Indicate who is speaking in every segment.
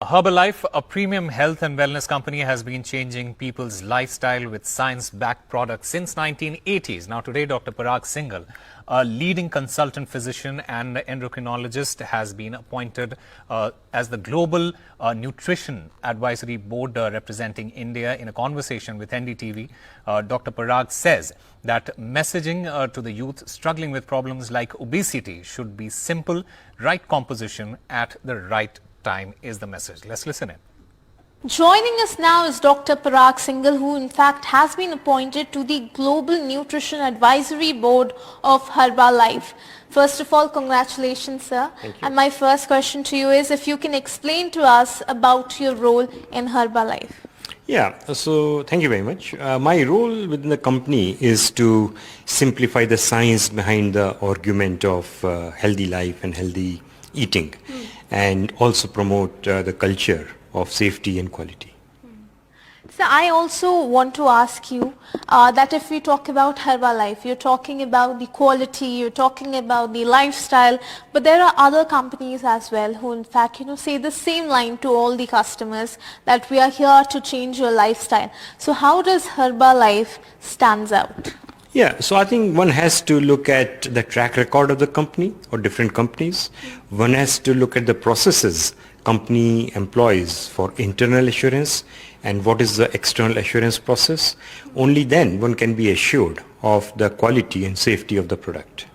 Speaker 1: Herbalife, a premium health and wellness company, has been changing people's lifestyle with science-backed products since 1980s. Now today, Dr. Parag Singhal, a leading consultant physician and endocrinologist, has been appointed as the Global Nutrition Advisory Board representing India. In a conversation with NDTV, Dr. Parag says that messaging to the youth struggling with problems like obesity should be simple, right composition at the right time is the message. Let's listen in.
Speaker 2: Joining us now is Dr. Parag Singhal, who in fact has been appointed to the Global Nutrition Advisory Board of Herbalife. First of all, congratulations, sir.
Speaker 3: Thank you.
Speaker 2: And my first question to you is if you can explain to us about your role in Herbalife.
Speaker 3: Yeah, so thank you very much. My role within the company is to simplify the science behind the argument of healthy life and healthy eating, and also promote the culture of safety and quality.
Speaker 2: So I also want to ask you that if we talk about Herbalife, you're talking about the quality, you're talking about the lifestyle, but there are other companies as well who in fact, say the same line to all the customers that we are here to change your lifestyle. So how does Herbalife stands out?
Speaker 3: Yeah, so I think one has to look at the track record of the company or different companies. One has to look at the processes company employs for internal assurance and what is the external assurance process. Only then one can be assured of the quality and safety of the product.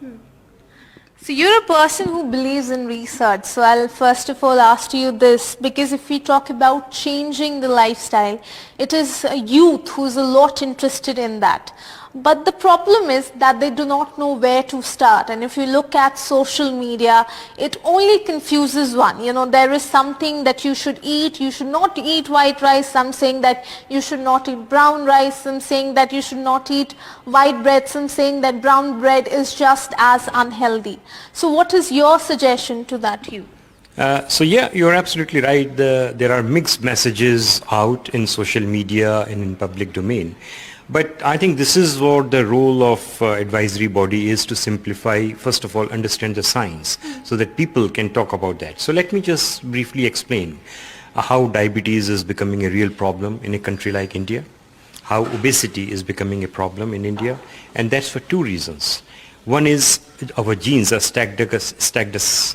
Speaker 2: So you're a person who believes in research. So I'll first of all ask you this, because if we talk about changing the lifestyle, it is a youth who's a lot interested in that. But the problem is that they do not know where to start. And if you look at social media, it only confuses one. There is something that you should eat. You should not eat white rice. Some saying that you should not eat brown rice. Some saying that you should not eat white bread. Some saying that brown bread is just as unhealthy. So what is your suggestion to that youth?
Speaker 3: So yeah, you're absolutely right. There are mixed messages out in social media and in public domain. But I think this is what the role of advisory body is, to simplify, first of all, understand the science so that people can talk about that. So let me just briefly explain how diabetes is becoming a real problem in a country like India, how obesity is becoming a problem in India, and that's for two reasons. One is our genes are stacked against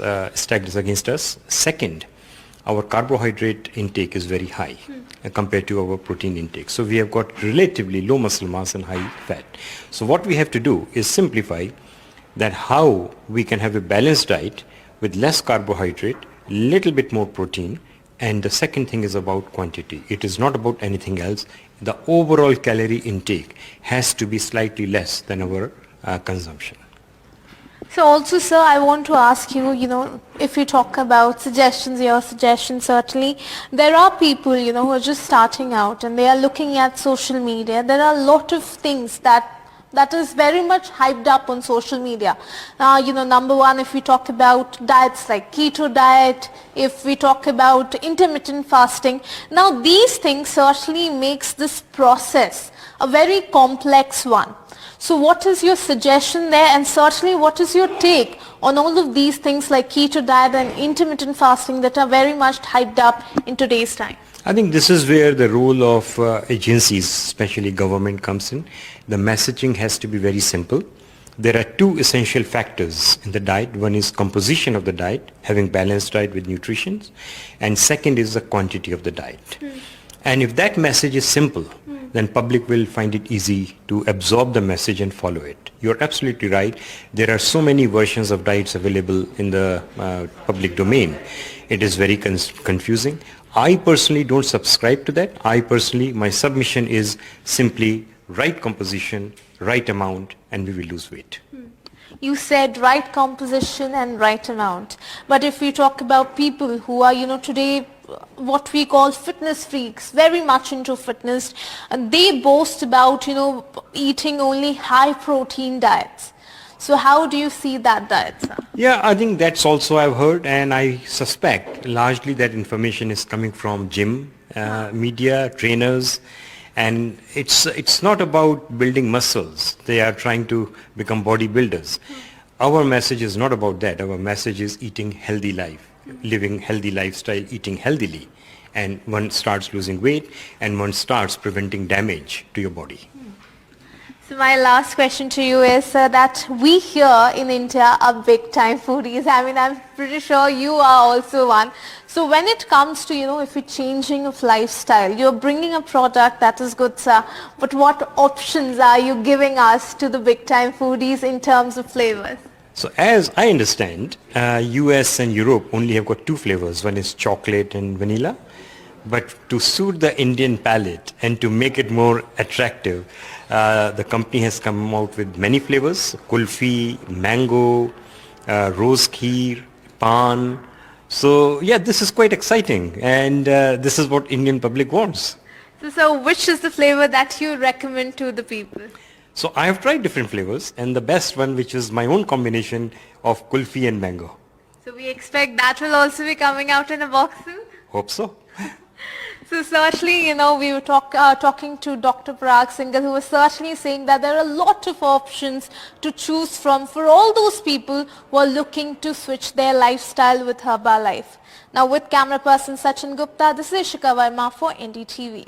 Speaker 3: us. Second, our carbohydrate intake is very high compared to our protein intake. So we have got relatively low muscle mass and high fat. So what we have to do is simplify that how we can have a balanced diet with less carbohydrate, little bit more protein, and the second thing is about quantity. It is not about anything else. The overall calorie intake has to be slightly less than our consumption.
Speaker 2: So also, sir, I want to ask you, if you talk about suggestions, your suggestions, certainly, there are people, who are just starting out and they are looking at social media. There are a lot of things that is very much hyped up on social media. Number one, if we talk about diets like keto diet, if we talk about intermittent fasting, now these things certainly makes this process a very complex one. So what is your suggestion there, and certainly what is your take on all of these things like keto diet and intermittent fasting that are very much hyped up in today's time?
Speaker 3: I think this is where the role of agencies, especially government, comes in. The messaging has to be very simple. There are two essential factors in the diet. One is composition of the diet, having balanced diet with nutrition, and second is the quantity of the diet. And if that message is simple, then public will find it easy to absorb the message and follow it. You're absolutely right. There are so many versions of diets available in the public domain. It is very confusing. I personally don't subscribe to that. My submission is simply right composition, right amount, and we will lose weight.
Speaker 2: You said right composition and right amount. But if we talk about people who are, today what we call fitness freaks, very much into fitness, and they boast about, eating only high protein diets. So how do you see that diet, sir?
Speaker 3: Yeah, I think that's also I've heard, and I suspect largely that information is coming from gym, media, trainers, and it's not about building muscles. They are trying to become bodybuilders. Our message is not about that. Our message is eating healthy life. living healthy lifestyle, eating healthily, and one starts losing weight and one starts preventing damage to your body.
Speaker 2: So my last question to you is that we here in India are big time foodies. I mean, I'm pretty sure you are also one. So when it comes to, if you're changing of lifestyle, you're bringing a product that is good, sir, but what options are you giving us to the big time foodies in terms of flavors?
Speaker 3: So as I understand, US and Europe only have got two flavors. One is chocolate and vanilla. But to suit the Indian palate and to make it more attractive, the company has come out with many flavors: kulfi, mango, rose kheer, pan. So yeah, this is quite exciting, and this is what Indian public wants.
Speaker 2: So which is the flavor that you recommend to the people?
Speaker 3: So I have tried different flavors, and the best one, which is my own combination of kulfi and mango.
Speaker 2: So we expect that will also be coming out in a box soon?
Speaker 3: Hope so.
Speaker 2: So certainly, we were talking to Dr. Parag Singhal, who was certainly saying that there are a lot of options to choose from for all those people who are looking to switch their lifestyle with Herbalife. Now with camera person Sachin Gupta, this is Ishika Verma for NDTV.